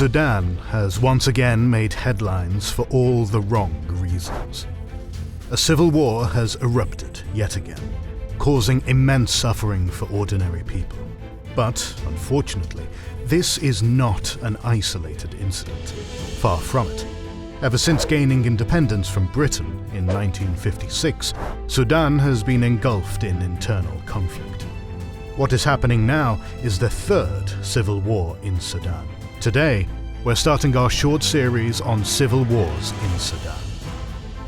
Sudan has once again made headlines for all the wrong reasons. A civil war has erupted yet again, causing immense suffering for ordinary people. But, unfortunately, this is not an isolated incident. Far from it. Ever since gaining independence from Britain in 1956, Sudan has been engulfed in internal conflict. What is happening now is the third civil war in Sudan. Today, we're starting our short series on civil wars in Sudan.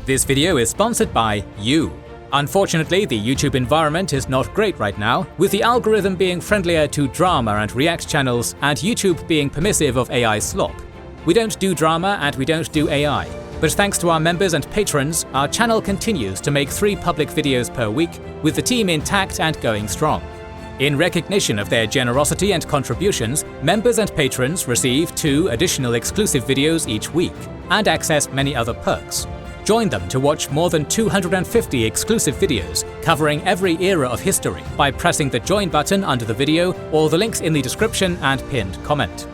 This video is sponsored by you. Unfortunately, the YouTube environment is not great right now, with the algorithm being friendlier to drama and react channels, and YouTube being permissive of AI slop. We don't do drama and we don't do AI, but thanks to our members and patrons, our channel continues to make 3 public videos per week, with the team intact and going strong. In recognition of their generosity and contributions, members and patrons receive 2 additional exclusive videos each week, and access many other perks. Join them to watch more than 250 exclusive videos covering every era of history by pressing the join button under the video or the links in the description and pinned comment.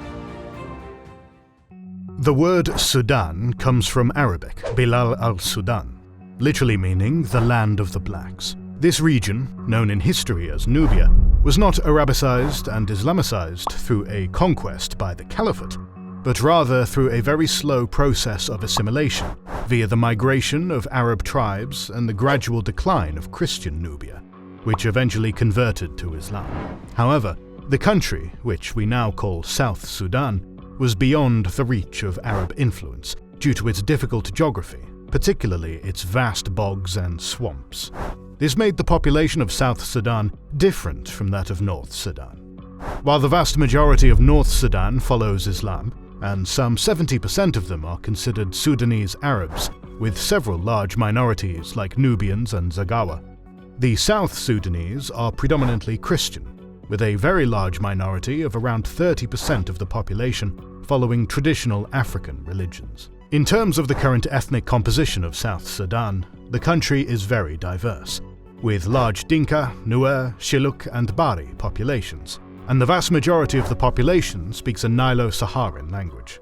The word Sudan comes from Arabic, Bilal al-Sudan, literally meaning the land of the blacks. This region, known in history as Nubia, was not Arabicized and Islamicized through a conquest by the Caliphate, but rather through a very slow process of assimilation via the migration of Arab tribes and the gradual decline of Christian Nubia, which eventually converted to Islam. However, the country, which we now call South Sudan, was beyond the reach of Arab influence due to its difficult geography, particularly its vast bogs and swamps. This made the population of South Sudan different from that of North Sudan. While the vast majority of North Sudan follows Islam, and some 70% of them are considered Sudanese Arabs, with several large minorities like Nubians and Zagawa, the South Sudanese are predominantly Christian, with a very large minority of around 30% of the population following traditional African religions. In terms of the current ethnic composition of South Sudan, the country is very diverse, with large Dinka, Nuer, Shilluk and Bari populations, and the vast majority of the population speaks a Nilo-Saharan language.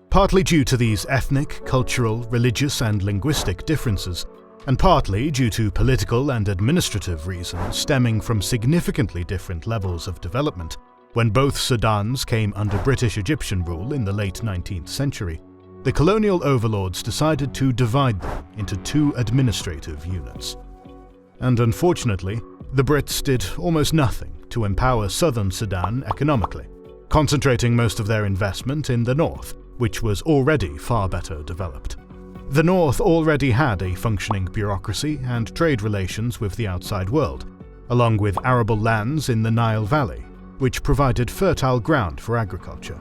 Partly due to these ethnic, cultural, religious and linguistic differences, and partly due to political and administrative reasons stemming from significantly different levels of development, when both Sudans came under British-Egyptian rule in the late 19th century, the colonial overlords decided to divide them into 2 administrative units. And unfortunately, the Brits did almost nothing to empower southern Sudan economically, concentrating most of their investment in the north, which was already far better developed. The north already had a functioning bureaucracy and trade relations with the outside world, along with arable lands in the Nile Valley, which provided fertile ground for agriculture.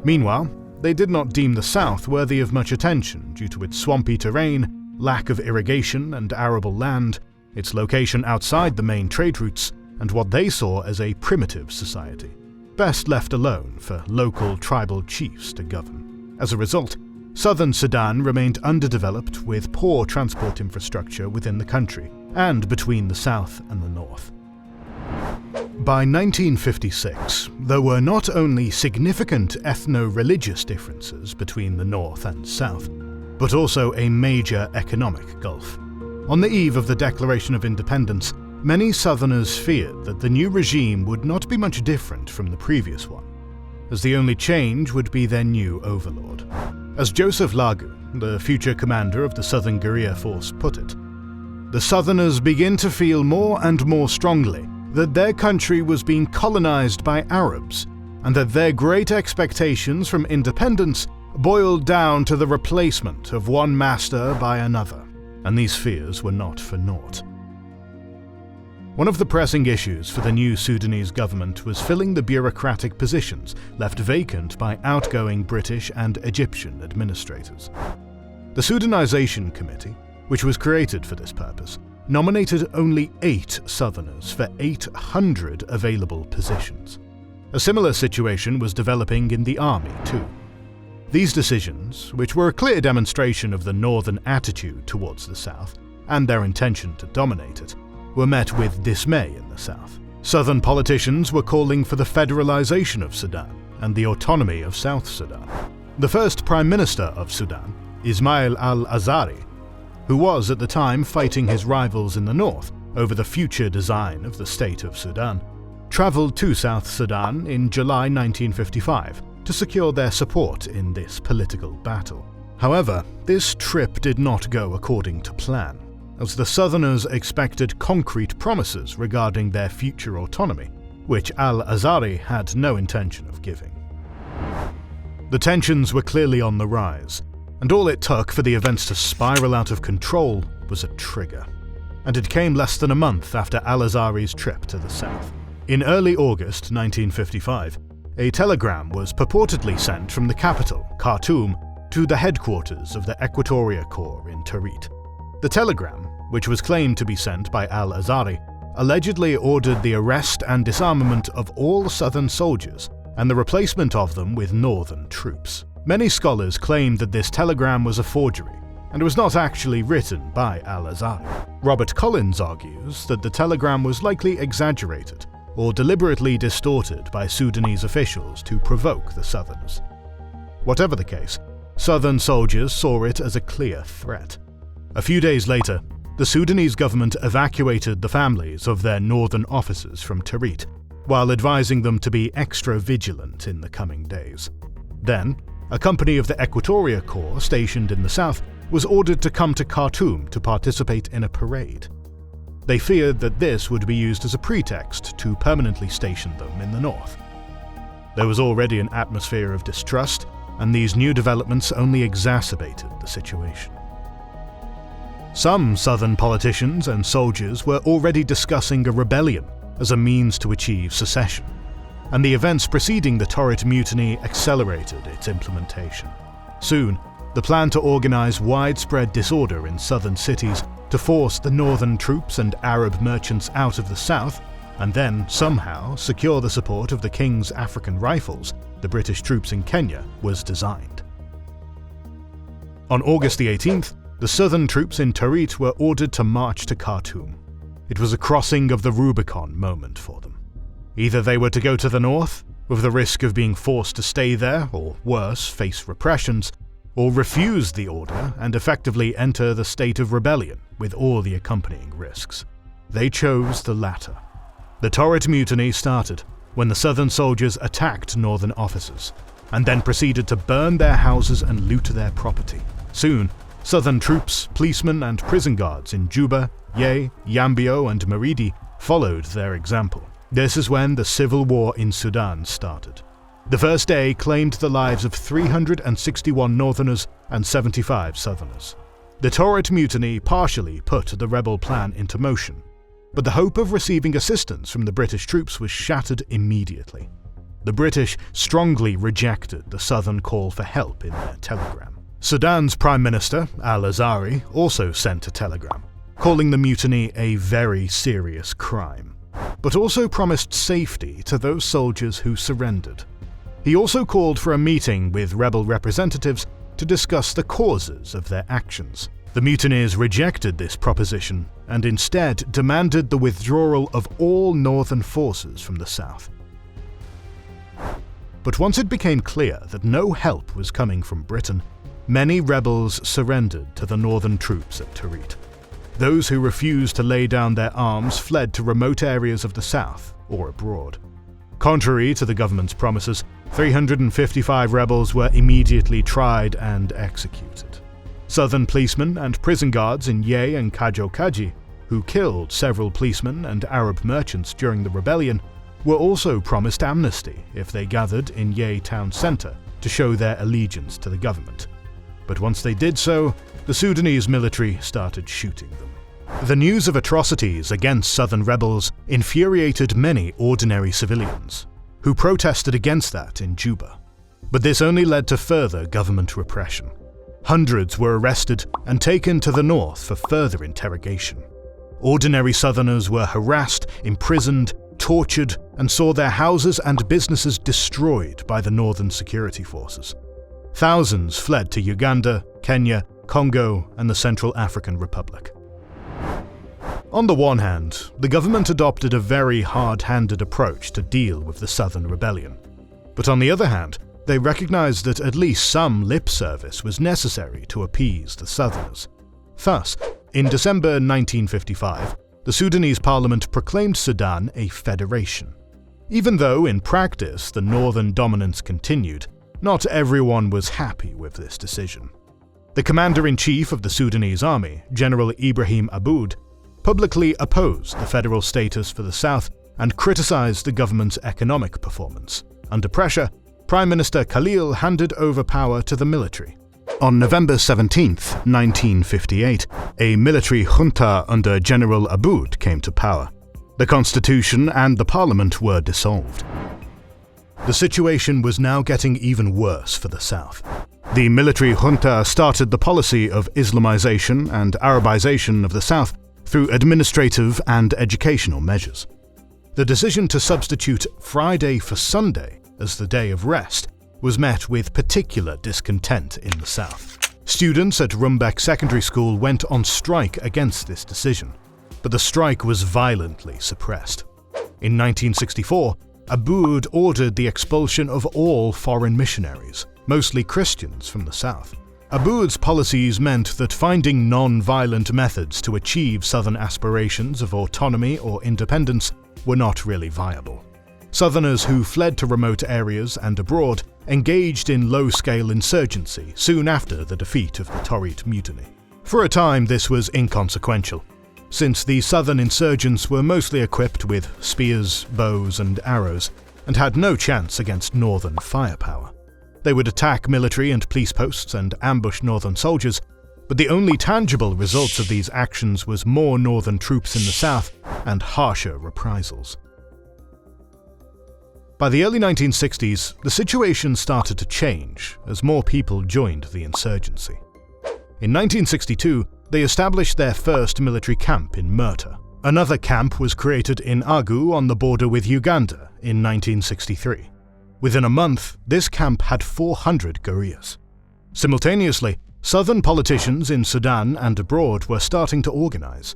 Meanwhile, they did not deem the south worthy of much attention due to its swampy terrain, lack of irrigation and arable land, its location outside the main trade routes, and what they saw as a primitive society, best left alone for local tribal chiefs to govern. As a result, southern Sudan remained underdeveloped with poor transport infrastructure within the country and between the south and the north. By 1956, there were not only significant ethno-religious differences between the north and south, but also a major economic gulf. On the eve of the Declaration of Independence, many Southerners feared that the new regime would not be much different from the previous one, as the only change would be their new overlord. As Joseph Lagu, the future commander of the Southern Guerrilla Force, put it, "The Southerners begin to feel more and more strongly that their country was being colonized by Arabs, and that their great expectations from independence boiled down to the replacement of one master by another." And these fears were not for naught. One of the pressing issues for the new Sudanese government was filling the bureaucratic positions left vacant by outgoing British and Egyptian administrators. The Sudanization Committee, which was created for this purpose, nominated only 8 Southerners for 800 available positions. A similar situation was developing in the army too. These decisions, which were a clear demonstration of the northern attitude towards the south and their intention to dominate it, were met with dismay in the south. Southern politicians were calling for the federalization of Sudan, and the autonomy of South Sudan. The first Prime Minister of Sudan, Ismail al-Azari, who was at the time fighting his rivals in the north over the future design of the state of Sudan, travelled to South Sudan in July 1955 to secure their support in this political battle. However, this trip did not go according to plan, as the Southerners expected concrete promises regarding their future autonomy, which al-Azari had no intention of giving. The tensions were clearly on the rise, and all it took for the events to spiral out of control was a trigger. And it came less than a month after al-Azari's trip to the south. In early August 1955, a telegram was purportedly sent from the capital, Khartoum, to the headquarters of the Equatoria Corps in Torit. The telegram, which was claimed to be sent by al-Azari, allegedly ordered the arrest and disarmament of all southern soldiers and the replacement of them with northern troops. Many scholars claim that this telegram was a forgery and was not actually written by al-Azari. Robert Collins argues that the telegram was likely exaggerated or deliberately distorted by Sudanese officials to provoke the Southerners. Whatever the case, Southern soldiers saw it as a clear threat. A few days later, the Sudanese government evacuated the families of their northern officers from Torit, while advising them to be extra vigilant in the coming days. Then, a company of the Equatoria Corps stationed in the south was ordered to come to Khartoum to participate in a parade. They feared that this would be used as a pretext to permanently station them in the north. There was already an atmosphere of distrust, and these new developments only exacerbated the situation. Some southern politicians and soldiers were already discussing a rebellion as a means to achieve secession, and the events preceding the Torit Mutiny accelerated its implementation. Soon, the plan to organize widespread disorder in southern cities to force the northern troops and Arab merchants out of the south, and then somehow secure the support of the King's African Rifles, the British troops in Kenya, was designed. On August the 18th, the southern troops in Torit were ordered to march to Khartoum. It was a crossing of the Rubicon moment for them. Either they were to go to the north, with the risk of being forced to stay there, or worse, face repressions, or refuse the order and effectively enter the state of rebellion with all the accompanying risks. They chose the latter. The Torit Mutiny started when the southern soldiers attacked northern officers, and then proceeded to burn their houses and loot their property. Soon, southern troops, policemen and prison guards in Juba, Ye, Yambio and Maridi followed their example. This is when the civil war in Sudan started. The first day claimed the lives of 361 northerners and 75 southerners. The Torit Mutiny partially put the rebel plan into motion, but the hope of receiving assistance from the British troops was shattered immediately. The British strongly rejected the southern call for help in their telegram. Sudan's Prime Minister, al-Azari, also sent a telegram, calling the mutiny a very serious crime, but also promised safety to those soldiers who surrendered. He also called for a meeting with rebel representatives to discuss the causes of their actions. The mutineers rejected this proposition and instead demanded the withdrawal of all northern forces from the south. But once it became clear that no help was coming from Britain, many rebels surrendered to the northern troops at Torit. Those who refused to lay down their arms fled to remote areas of the south or abroad. Contrary to the government's promises, 355 rebels were immediately tried and executed. Southern policemen and prison guards in Ye and Kajo, who killed several policemen and Arab merchants during the rebellion, were also promised amnesty if they gathered in Ye town centre to show their allegiance to the government. But once they did so, the Sudanese military started shooting them. The news of atrocities against southern rebels infuriated many ordinary civilians, who protested against that in Juba. But this only led to further government repression. Hundreds were arrested and taken to the north for further interrogation. Ordinary southerners were harassed, imprisoned, tortured, and saw their houses and businesses destroyed by the northern security forces. Thousands fled to Uganda, Kenya, Congo, and the Central African Republic. On the one hand, the government adopted a very hard-handed approach to deal with the southern rebellion. But on the other hand, they recognized that at least some lip service was necessary to appease the Southerners. Thus, in December 1955, the Sudanese parliament proclaimed Sudan a federation. Even though in practice the northern dominance continued, not everyone was happy with this decision. The commander-in-chief of the Sudanese army, General Ibrahim Aboud, publicly opposed the federal status for the South and criticized the government's economic performance. Under pressure, Prime Minister Khalil handed over power to the military. On November 17, 1958, a military junta under General Aboud came to power. The constitution and the parliament were dissolved. The situation was now getting even worse for the South. The military junta started the policy of Islamization and Arabization of the South through administrative and educational measures. The decision to substitute Friday for Sunday as the day of rest was met with particular discontent in the South. Students at Rumbek Secondary School went on strike against this decision, but the strike was violently suppressed. In 1964, Aboud ordered the expulsion of all foreign missionaries, mostly Christians from the South. Aboud's policies meant that finding non-violent methods to achieve Southern aspirations of autonomy or independence were not really viable. Southerners who fled to remote areas and abroad engaged in low-scale insurgency soon after the defeat of the Torit Mutiny. For a time, this was inconsequential, since the Southern insurgents were mostly equipped with spears, bows, and arrows, and had no chance against Northern firepower. They would attack military and police posts and ambush Northern soldiers, but the only tangible results of these actions was more Northern troops in the South and harsher reprisals. By the early 1960s, the situation started to change as more people joined the insurgency. In 1962, they established their first military camp in Murta. Another camp was created in Agu on the border with Uganda in 1963. Within a month, this camp had 400 guerrillas. Simultaneously, Southern politicians in Sudan and abroad were starting to organize.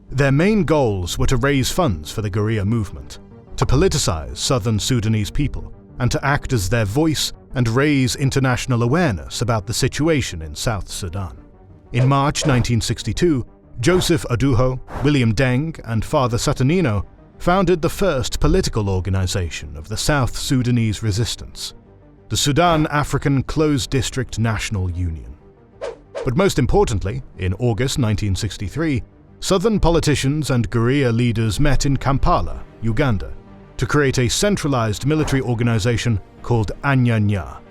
Their main goals were to raise funds for the guerrilla movement, to politicize Southern Sudanese people, and to act as their voice and raise international awareness about the situation in South Sudan. In March 1962, Joseph Lagu, William Deng, and Father Satanino founded the first political organization of the South Sudanese resistance, the Sudan African Closed District National Union. But most importantly, in August 1963, Southern politicians and guerrilla leaders met in Kampala, Uganda, to create a centralized military organization called Anya-Nya.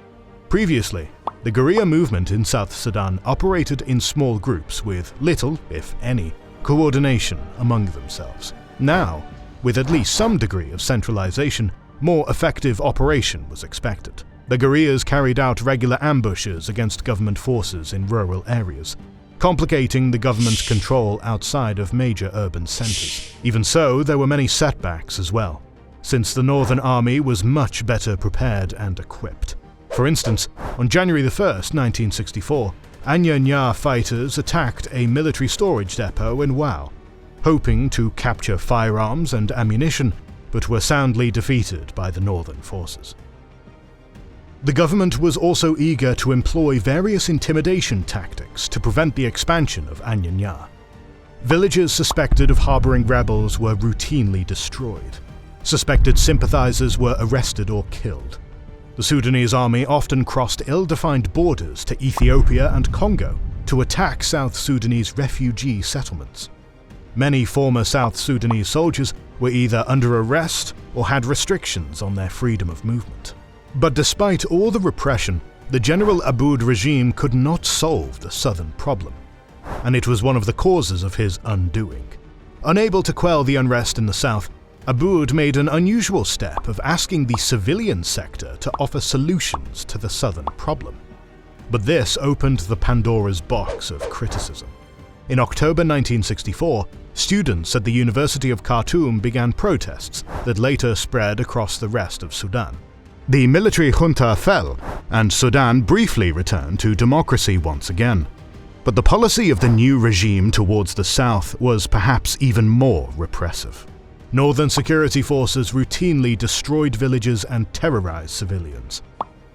Previously, the guerrilla movement in South Sudan operated in small groups with little, if any, coordination among themselves. Now, with at least some degree of centralization, more effective operation was expected. The guerrillas carried out regular ambushes against government forces in rural areas, complicating the government's control outside of major urban centers. Even so, there were many setbacks as well, since the Northern Army was much better prepared and equipped. For instance, on January 1, 1964, Anya-Nya fighters attacked a military storage depot in Wau, hoping to capture firearms and ammunition, but were soundly defeated by the Northern forces. The government was also eager to employ various intimidation tactics to prevent the expansion of Anya-Nya. Villages suspected of harboring rebels were routinely destroyed. Suspected sympathizers were arrested or killed. The Sudanese army often crossed ill-defined borders to Ethiopia and Congo to attack South Sudanese refugee settlements. Many former South Sudanese soldiers were either under arrest or had restrictions on their freedom of movement. But despite all the repression, the General Aboud regime could not solve the southern problem, and it was one of the causes of his undoing. Unable to quell the unrest in the south, Aboud made an unusual step of asking the civilian sector to offer solutions to the southern problem. But this opened the Pandora's box of criticism. In October 1964, students at the University of Khartoum began protests that later spread across the rest of Sudan. The military junta fell, and Sudan briefly returned to democracy once again. But the policy of the new regime towards the south was perhaps even more repressive. Northern security forces routinely destroyed villages and terrorized civilians.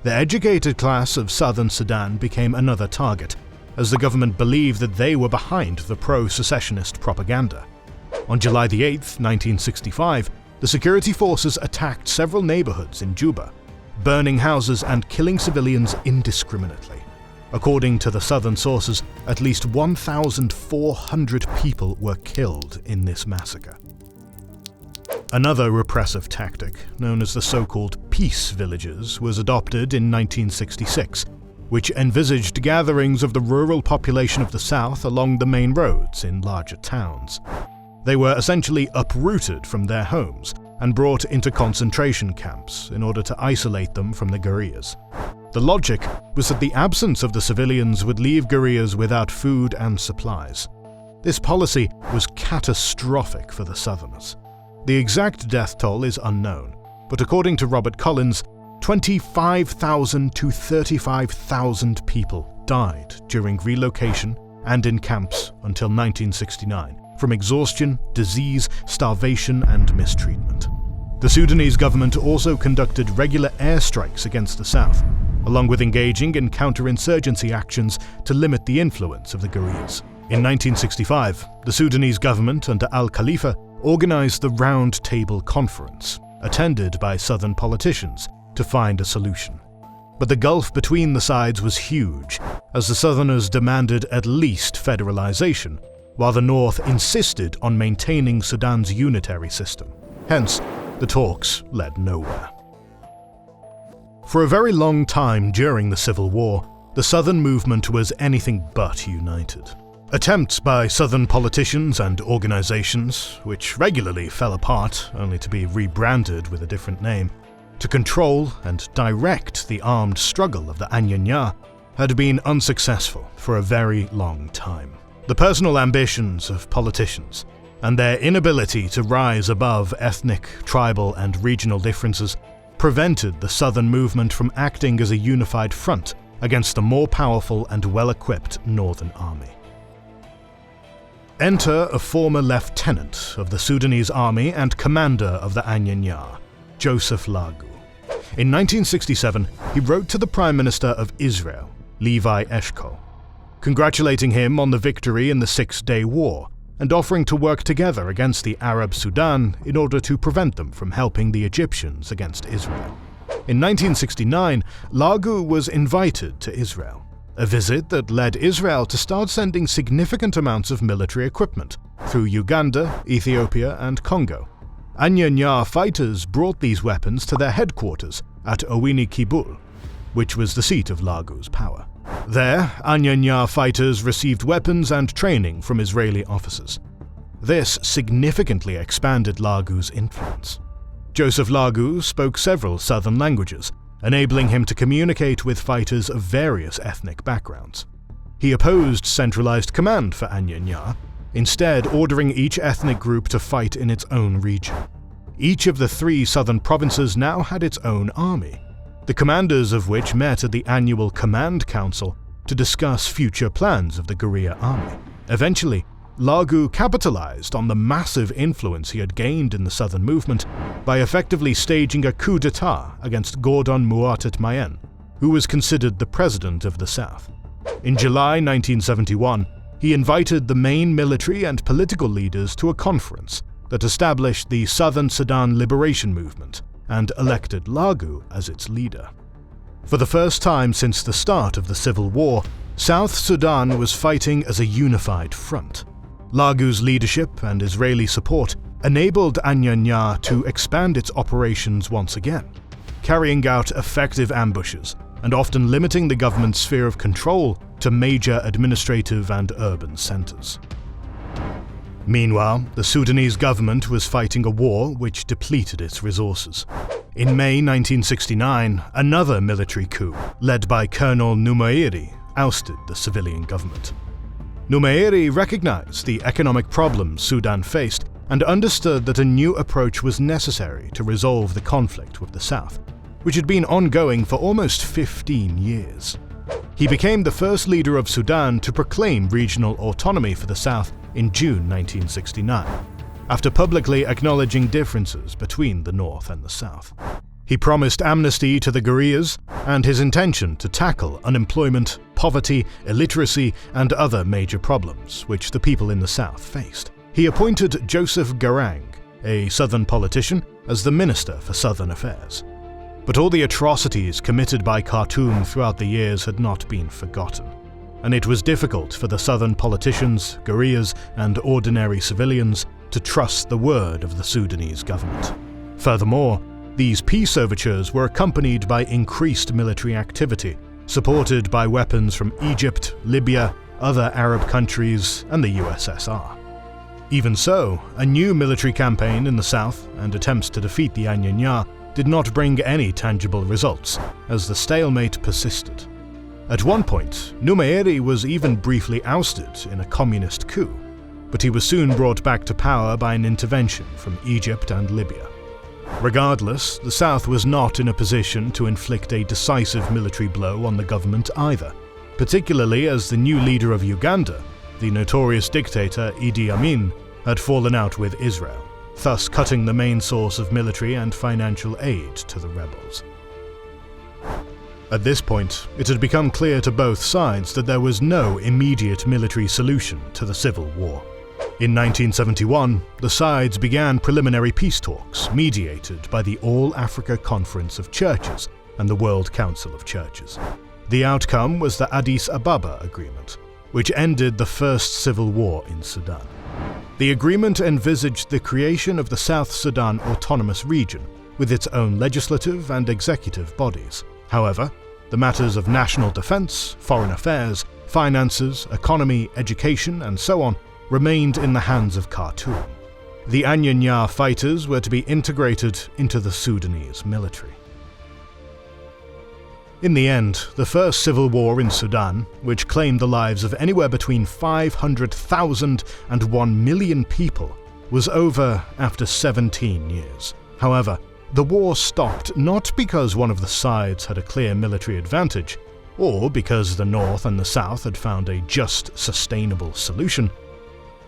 The educated class of southern Sudan became another target, as the government believed that they were behind the pro-secessionist propaganda. On July 8, 1965, the security forces attacked several neighborhoods in Juba, burning houses and killing civilians indiscriminately. According to the southern sources, at least 1,400 people were killed in this massacre. Another repressive tactic, known as the so-called peace villages, was adopted in 1966, which envisaged gatherings of the rural population of the south along the main roads in larger towns. They were essentially uprooted from their homes and brought into concentration camps in order to isolate them from the guerrillas. The logic was that the absence of the civilians would leave guerrillas without food and supplies. This policy was catastrophic for the Southerners. The exact death toll is unknown, but according to Robert Collins, 25,000 to 35,000 people died during relocation and in camps until 1969, from exhaustion, disease, starvation, and mistreatment. The Sudanese government also conducted regular airstrikes against the south, along with engaging in counterinsurgency actions to limit the influence of the guerrillas. In 1965, the Sudanese government under Al-Khalifa organized the Round Table Conference, attended by southern politicians, to find a solution. But the gulf between the sides was huge, as the Southerners demanded at least federalization, while the North insisted on maintaining Sudan's unitary system. Hence, the talks led nowhere. For a very long time during the Civil War, the Southern movement was anything but united. Attempts by Southern politicians and organizations, which regularly fell apart only to be rebranded with a different name, to control and direct the armed struggle of the Anya-Nya had been unsuccessful for a very long time. The personal ambitions of politicians and their inability to rise above ethnic, tribal, and regional differences prevented the Southern movement from acting as a unified front against the more powerful and well-equipped Northern Army. Enter a former lieutenant of the Sudanese army and commander of the Anya-Nya, Joseph Lagu. In 1967, he wrote to the Prime Minister of Israel, Levi Eshkol, congratulating him on the victory in the Six-Day War and offering to work together against the Arab Sudan in order to prevent them from helping the Egyptians against Israel. In 1969, Lagu was invited to Israel, a visit that led Israel to start sending significant amounts of military equipment through Uganda, Ethiopia, and Congo. Anya-Nya fighters brought these weapons to their headquarters at Owini Kibul, which was the seat of Lagu's power. There, Anya-Nya fighters received weapons and training from Israeli officers. This significantly expanded Lagu's influence. Joseph Lagu spoke several southern languages, enabling him to communicate with fighters of various ethnic backgrounds. He opposed centralized command for Anya-Nya, instead ordering each ethnic group to fight in its own region. Each of the 3 southern provinces now had its own army, the commanders of which met at the annual Command Council to discuss future plans of the guerrilla army. Eventually, Lagu capitalized on the massive influence he had gained in the southern movement by effectively staging a coup d'etat against Gordon Muatet Mayen, who was considered the president of the south. In July 1971, he invited the main military and political leaders to a conference that established the Southern Sudan Liberation Movement and elected Lagu as its leader. For the first time since the start of the Civil War, South Sudan was fighting as a unified front. Lagu's leadership and Israeli support enabled Anya-Nya to expand its operations once again, carrying out effective ambushes and often limiting the government's sphere of control to major administrative and urban centers. Meanwhile, the Sudanese government was fighting a war which depleted its resources. In May 1969, another military coup, led by Colonel Numeiri, ousted the civilian government. Numeiri recognized the economic problems Sudan faced and understood that a new approach was necessary to resolve the conflict with the South, which had been ongoing for almost 15 years. He became the first leader of Sudan to proclaim regional autonomy for the South in June 1969. after publicly acknowledging differences between the North and the South. He promised amnesty to the guerrillas and his intention to tackle unemployment, poverty, illiteracy, and other major problems which the people in the South faced. He appointed Joseph Garang, a Southern politician, as the Minister for Southern Affairs. But all the atrocities committed by Khartoum throughout the years had not been forgotten, and it was difficult for the Southern politicians, guerrillas, and ordinary civilians to trust the word of the Sudanese government. Furthermore, these peace overtures were accompanied by increased military activity, supported by weapons from Egypt, Libya, other Arab countries, and the USSR. Even so, a new military campaign in the south and attempts to defeat the Anya-Nya did not bring any tangible results, as the stalemate persisted. At one point, Numeri was even briefly ousted in a communist coup, but he was soon brought back to power by an intervention from Egypt and Libya. Regardless, the South was not in a position to inflict a decisive military blow on the government either, particularly as the new leader of Uganda, the notorious dictator Idi Amin, had fallen out with Israel, thus cutting the main source of military and financial aid to the rebels. At this point, it had become clear to both sides that there was no immediate military solution to the civil war. In 1971, the sides began preliminary peace talks mediated by the All-Africa Conference of Churches and the World Council of Churches. The outcome was the Addis Ababa Agreement, which ended the First Civil War in Sudan. The agreement envisaged the creation of the South Sudan Autonomous Region with its own legislative and executive bodies. However, the matters of national defense, foreign affairs, finances, economy, education, and so on remained in the hands of Khartoum. The Anya-Nya fighters were to be integrated into the Sudanese military. In the end, the First Civil War in Sudan, which claimed the lives of anywhere between 500,000 and 1 million people, was over after 17 years. However, the war stopped not because one of the sides had a clear military advantage, or because the North and the South had found a just, sustainable solution.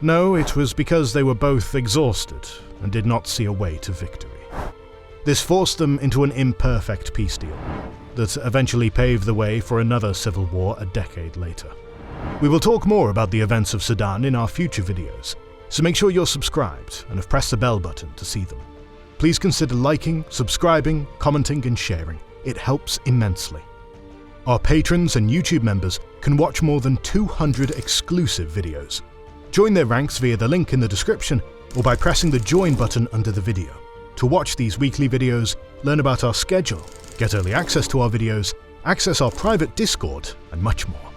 No, it was because they were both exhausted and did not see a way to victory. This forced them into an imperfect peace deal that eventually paved the way for another civil war a decade later. We will talk more about the events of Sudan in our future videos, so make sure you're subscribed and have pressed the bell button to see them. Please consider liking, subscribing, commenting, and sharing. It helps immensely. Our patrons and YouTube members can watch more than 200 exclusive videos. Join their ranks via the link in the description or by pressing the join button under the video. To watch these weekly videos, learn about our schedule, get early access to our videos, access our private Discord, and much more.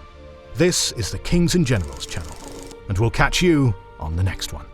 This is the Kings and Generals channel, and we'll catch you on the next one.